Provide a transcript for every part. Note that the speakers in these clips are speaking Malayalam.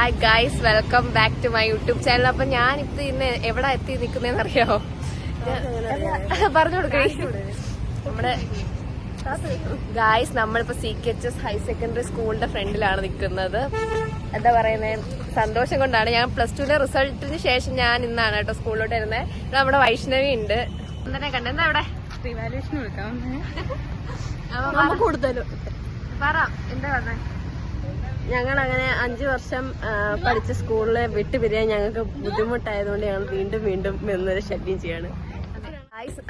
Hi guys, welcome back to my YouTube channel. അപ്പൊ ഞാനിപ്പോ ഇന്ന് എവിടെ എത്തി നിൽക്കുന്നതെന്ന് അറിയാമോ? പറഞ്ഞു കൊടുക്കേ. നമ്മുടെ ഗൈസ്, നമ്മളിപ്പോ CKHS ഹയർ സെക്കൻഡറി സ്കൂളിന്റെ ഫ്രണ്ടിലാണ് നിൽക്കുന്നത്. എന്താ പറയുന്നത്, സന്തോഷം കൊണ്ടാണ്. ഞാൻ +2 റിസൾട്ടിന് ശേഷം ഞാൻ ഇന്നാണ് കേട്ടോ സ്കൂളിലോട്ട് വരുന്നത്. നമ്മുടെ വൈഷ്ണവി ഉണ്ട്. എന്തിനെ കണ്ട എന്താ ഇവിടെ റിവാലുവേഷൻ എടുക്കാം കൂടുതലും പറ എന്താ പറഞ്ഞേ? ഞങ്ങൾ അങ്ങനെ 5 വർഷം പഠിച്ച സ്കൂളിലെ വിട്ടുപിരിയാൻ ഞങ്ങൾക്ക് ബുദ്ധിമുട്ടായതുകൊണ്ട് ഞങ്ങൾ വീണ്ടും എന്നൊരു ശല്യം ചെയ്യാണ്.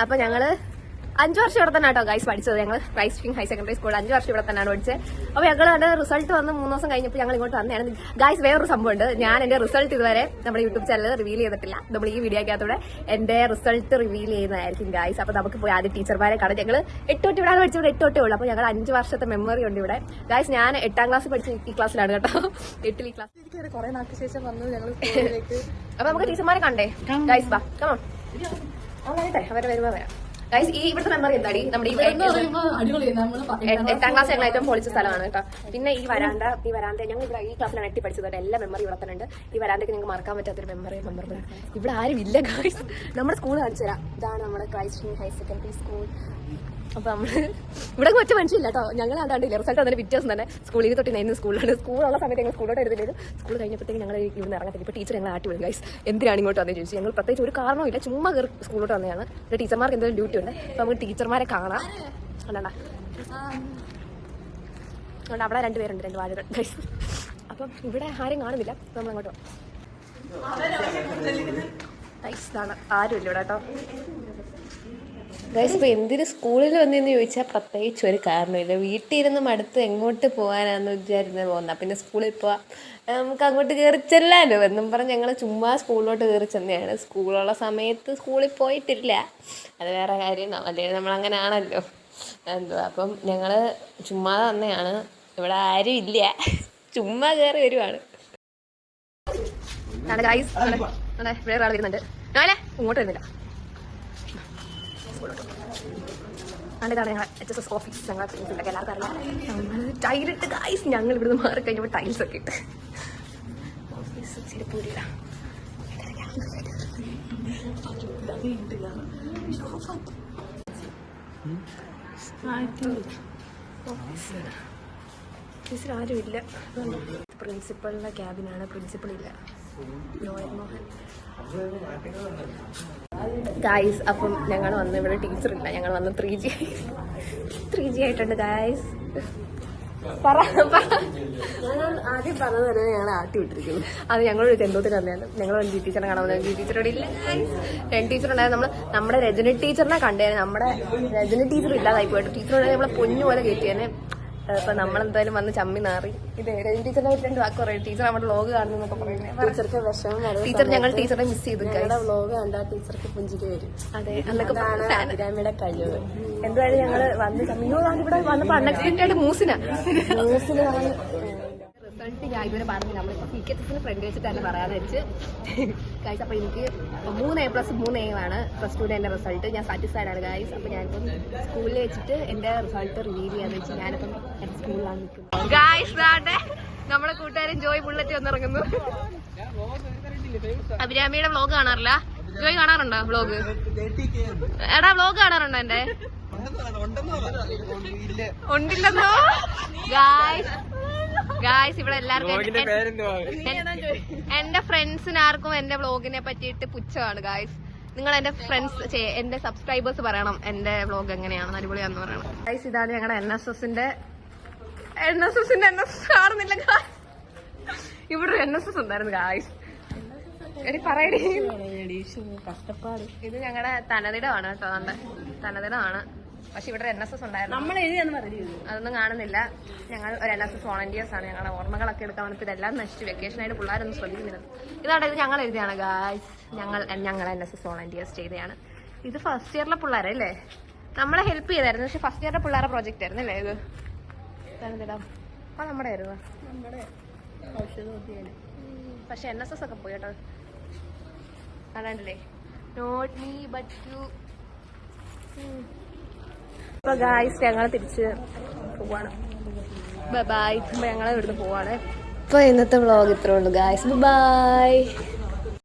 അപ്പൊ ഞങ്ങള് 5 വർഷം ഇവിടെ തന്നെ കേട്ടോ ഗൈസ് പഠിച്ചത്. ഞങ്ങൾ ക്രൈസ്റ്റ് ഹയർ സെക്കൻഡറി സ്കൂൾ 5 വർഷം ഇവിടെ തന്നെയാണ് പഠിച്ചത്. അപ്പൊ ഞങ്ങൾ അതിന്റെ റിസൾട്ട് വന്ന് 3 ദിവസം കഴിഞ്ഞപ്പോൾ ഞങ്ങൾ ഇങ്ങോട്ട് വന്നതാണ്. ഗൈസ്, വേറൊരു സംഭവം ഉണ്ട്. ഞാൻ എന്റെ റിസൾട്ട് ഇതുവരെ നമ്മുടെ യൂട്യൂബ് ചാനലിൽ റിവീൽ ചെയ്തിട്ടില്ല. നമ്മൾ ഈ വീഡിയോക്കകത്തൂടെ എന്റെ റിസൾട്ട് റിവീൽ ചെയ്യുന്നതായിരിക്കും ഗൈസ്. അപ്പൊ നമുക്ക് പോയി ആദ്യം ടീച്ചർമാരെ കാണാം. ഞങ്ങൾ 8 തൊട്ട് ഇവിടെയാണ് പഠിച്ചത്. 8 തൊട്ടേ ഉള്ളൂ. അപ്പൊ ഞങ്ങൾ 5 വർഷത്തെ മെമ്മറി ഉണ്ട് ഇവിടെ ഗൈസ്. ഞാൻ 8ാം ക്ലാസ് പഠിച്ച ഈ ക്ലാസ്സിലാണ് കേട്ടോ. 8ൽ ഈ ക്ലാസ്. കുറെ നാൾക്ക് ശേഷം വന്നു ഞങ്ങൾ സ്കൂളിലേക്ക്. അപ്പൊ നമുക്ക് ടീച്ചർമാരെ കണ്ടേ ഗൈസ്. വാ കമോൺ. അവരെ വരുമ്പോ വരാം ഗൈസ്. ഈ ഇവിടുത്തെ മെമ്മറി എന്താടി? നമ്മുടെ ഈ 8ാം ക്ലാസ് ഞങ്ങൾ ഏറ്റവും പൊളിച്ച സ്ഥലമാണ് കേട്ടോ. പിന്നെ ഈ വരാന്ത ഞങ്ങൾ ഇവിടെ ഈ ക്ലാസ്സിലാണ് 8 പഠിച്ചത്. എല്ലാ മെമ്മറി ഇവിടെ തന്നെ ഉണ്ട്. ഈ വരാന്തയ്ക്ക് നിങ്ങൾക്ക് മറക്കാൻ പറ്റാത്തൊരു മെമ്മറി. ഇവിടെ ആരും ഇല്ല ഗൈസ്. നമ്മുടെ സ്കൂൾ കാണിച്ചു തരാം. ഇതാണ് നമ്മുടെ ക്രൈസ്റ്റ് ഹയർ സെക്കൻഡറി സ്കൂൾ. അപ്പൊ നമ്മള് ഇവിടെ ഒറ്റ മനുഷ്യല്ല കേട്ടോ. ഞങ്ങൾ അതാണ്ടില്ല റിസൾട്ട് അതിന്റെ വ്യത്യാസം തന്നെ. സ്കൂളിൽ തൊട്ട് ഇന്ന് സ്കൂളിലാണ്. സ്കൂളുള്ള സമയത്ത് ഞങ്ങൾ സ്കൂളോട്ട് എടുത്തിട്ട് സ്കൂൾ കഴിഞ്ഞപ്പോഴത്തേക്ക് ഞങ്ങൾ ഇവിടുന്ന് ഇറങ്ങത്തില്ല. ഇപ്പൊ ടീച്ചർ ഞങ്ങൾ ആട്ടി വിടും ഗൈസ്. എന്തിനാണ് ഇങ്ങോട്ട് വന്നേ ചോദിച്ചു. ഞങ്ങൾ പ്രത്യേകിച്ച് ഒരു കാരണമില്ല, ചുമ്മാ കയറി സ്കൂളിലോട്ട് വന്നതാണ്. ടീച്ചർമാർക്ക് എന്തെങ്കിലും ഡ്യൂട്ടി ഉണ്ട്. അപ്പൊ നമുക്ക് ടീച്ചർമാരെ കാണാം. കണ്ടാ അതുകൊണ്ട് അവിടെ 2 പേരുണ്ട്, 2 വാഴകൾ ഗൈസ്. അപ്പം ഇവിടെ ആരും കാണുന്നില്ല. നമ്മൾ അങ്ങോട്ട് പോകാം ഗൈസ്. ഇതാണ് ആരും ഇല്ല ഇവിടെ കേട്ടോ ഗൈസ്. ഇപ്പോൾ എന്തിന് സ്കൂളിൽ വന്നെന്ന് ചോദിച്ചാൽ പ്രത്യേകിച്ച് ഒരു കാരണമില്ല. വീട്ടിൽ ഇരുന്ന് മടുത്ത് എങ്ങോട്ട് പോകാനാന്ന് വിചാരിക്കുന്നത് പോകുന്നത്. പിന്നെ സ്കൂളിൽ പോവാം, നമുക്ക് അങ്ങോട്ട് കയറി ചെല്ലാലോ എന്നും പറഞ്ഞ് ഞങ്ങൾ ചുമ്മാ സ്കൂളിലോട്ട് കയറി ചെന്നതാണ്. സ്കൂളുള്ള സമയത്ത് സ്കൂളിൽ പോയിട്ടില്ല, അത് വേറെ കാര്യം. അല്ലെങ്കിൽ നമ്മളങ്ങനെ ആണല്ലോ എന്തുവാ. അപ്പം ഞങ്ങൾ ചുമ്മാ തന്നെയാണ്. ഇവിടെ ആരും ഇല്ല, ചുമ്മാ കയറി വരുവാണ് ഗൈസ്. വേറെ ആൾ വരുന്നുണ്ട്. ഞാനേ ഇങ്ങോട്ട് വരുന്നില്ല. ഇതാണ് ഞങ്ങൾ HSS ഓഫീസ്. ഞങ്ങൾ ഫ്രണ്ട്സിലൊക്കെ എല്ലാവർക്കും അറിയാം. നമ്മൾ ടൈലിട്ട് ഗൈസ്. ഞങ്ങൾ ഇവിടുന്ന് മാറി കഴിഞ്ഞപ്പോൾ ടൈൽസ് ഒക്കെ ഇട്ട് ഓഫീസ് ചിരപ്പൂരില്ല. ഓഫീസിൽ ആരും ഇല്ല. പ്രിൻസിപ്പളിന്റെ ക്യാബിനാണ്. പ്രിൻസിപ്പൾ ഇല്ല. ഗൈസ്, അപ്പം ഞങ്ങൾ വന്ന് ഇവിടെ ടീച്ചറില്ല. ഞങ്ങൾ വന്ന് 3G ആയിട്ടുണ്ട് ഗൈസ്. ഞങ്ങൾ ആദ്യം പറഞ്ഞത് തന്നെ ഞങ്ങൾ ആട്ടി വിട്ടിരിക്കുന്നു. അത് ഞങ്ങളൊരു ചെന്തോത്തിന് തന്നെയാണ്. ഞങ്ങൾ ടീച്ചറെ കാണാൻ വന്നത്. ടീച്ചറോട് ഇല്ല ഗൈസ്. 2 ടീച്ചറുണ്ടായിരുന്നു. നമ്മുടെ രജനി ടീച്ചറിനെ കണ്ടേനെ. നമ്മുടെ രജനി ടീച്ചർ ഇല്ലാതായി പോയിട്ട് ടീച്ചറോട് നമ്മളെ പൊന്നു പോലെ കയറ്റിയേനെ. ഇപ്പൊ നമ്മളെന്തായാലും വന്ന് ചമ്മി നാറി. ഇത് രജനി ടീച്ചറിനെ പറ്റി 2 വാക്ക് പറയും. ടീച്ചർ നമ്മുടെ വ്ലോഗ് കാണുന്നൊക്കെ പറയുന്നത്. ടീച്ചർക്ക് വിഷമം വരും. ഞങ്ങൾ ടീച്ചറെ മിസ് ചെയ്തു. വ്ലോഗ് കണ്ടാൽ ടീച്ചർക്ക് പുഞ്ചിരി വരും. അതെ, അന്നൊക്കെ അഭിരാമിയുടെ കഴിവ്. എന്തായാലും ഞങ്ങള് വന്ന് ചമ്മിയോ ഇവിടെ വന്നപ്പോ അൺഎക്സ്പെക്റ്റഡ് മൂസിന് റിസൾട്ട് ഞാൻ ഇതുവരെ പറഞ്ഞില്ല. നമ്മളിപ്പോ CKHS ഫ്രണ്ട് വെച്ചിട്ട് തന്നെ പറയാന്ന് വെച്ച് ഗൈസ്. അപ്പൊ എനിക്ക് 3 A+, 3 A ആണ് +2 എന്റെ റിസൾട്ട്. ഞാൻ സാറ്റിസ്ഫൈഡ് ആണ് ഗൈസ്. അപ്പൊ ഞാനിപ്പം സ്കൂളിൽ വെച്ചിട്ട് എന്റെ റിസൾട്ട് റിവീൽ ചെയ്യാന്ന് വെച്ച് ഞാനിപ്പം എന്റെ സ്കൂളിലാണ് നിൽക്കുന്നത് ഗൈസ്. നമ്മുടെ കൂട്ടുകാരൻ ജോയ് ബുള്ളറ്റ് വന്നിറങ്ങുന്നു. അഭിരാമിയുടെ വ്ലോഗ് കാണാറില്ല. ജോയ് കാണാറുണ്ടോ വ്ലോഗ്? എടാ വ്ലോഗ് കാണാറുണ്ടോ എന്റെ? ഉണ്ടില്ലെന്നോ ഗായ്സ്. ഇവിടെ എല്ലാവർക്കും എന്റെ ഫ്രണ്ട്സിന് ആർക്കും എന്റെ വ്ലോഗിനെ പറ്റിയിട്ട് പുച്ഛമാണ് ഗായ്സ്. നിങ്ങൾ എന്റെ ഫ്രണ്ട്സ് എന്റെ സബ്സ്ക്രൈബേഴ്സ് പറയണം എന്റെ വ്ലോഗ് എങ്ങനെയാണെന്ന്, അടിപൊളിയാന്ന് പറയണം ഗായ്സ്. ഇതാണ് ഞങ്ങളുടെ NSSന്റെ കാണുന്നില്ല ഗായ്സ്. ഇവിടെ ഒരു NSS ഉണ്ടായിരുന്നു ഗായ്സ്. എടി പറയടി. കഷ്ടപ്പാട്. ഇത് ഞങ്ങളുടെ തനതിടമാണ് കേട്ടോ. തനതിടമാണ്. പക്ഷെ ഇവിടെ NSS ഉണ്ടായിരുന്നു. നമ്മൾ എഴുതിയാന്ന് പറഞ്ഞു. അതൊന്നും കാണുന്നില്ല. ഞങ്ങൾ ഒരു NSS വോളണ്ടിയേഴ്സ് ആണ്. ഞങ്ങളുടെ ഓർമ്മകളൊക്കെ എടുക്കാൻ വന്നപ്പോൾ ഇതെല്ലാം നശിച്ചു. വെക്കേഷനായിട്ട് പിള്ളേരൊന്നും ശ്രദ്ധിക്കുന്നില്ല. ഇതാണ് ഇത് ഞങ്ങൾ എഴുതിയാണ് ഗായ്സ്. ഞങ്ങൾ NSS വോളണ്ടിയേഴ്സ് ചെയ്തതാണ്. ഇത് ഫസ്റ്റ് ഇയറിലെ പിള്ളേരല്ലേ, നമ്മളെ ഹെൽപ്പ് ചെയ്തായിരുന്നു. പക്ഷെ ഫസ്റ്റ് ഇയറിലെ പിള്ളേരെ പ്രോജക്റ്റ് ആയിരുന്നു അല്ലേ ഇത്? അപ്പൊ നമ്മുടെ ആയിരുന്നു പക്ഷെ NSS ഒക്കെ പോയി കേട്ടോ. അതാണ്ടല്ലേ നോട്ട് മീ ബട്ട് യു. അപ്പൊ ഗായ്സ് ഞങ്ങൾ തിരിച്ച് പോവാണ്. ബൈ. ഞങ്ങൾ ഇവിടുന്ന് പോവാണ്. അപ്പോൾ ഇന്നത്തെ വ്ളോഗ് ഇത്രേ ഉള്ളൂ ഗായ്സ്. ബൈ.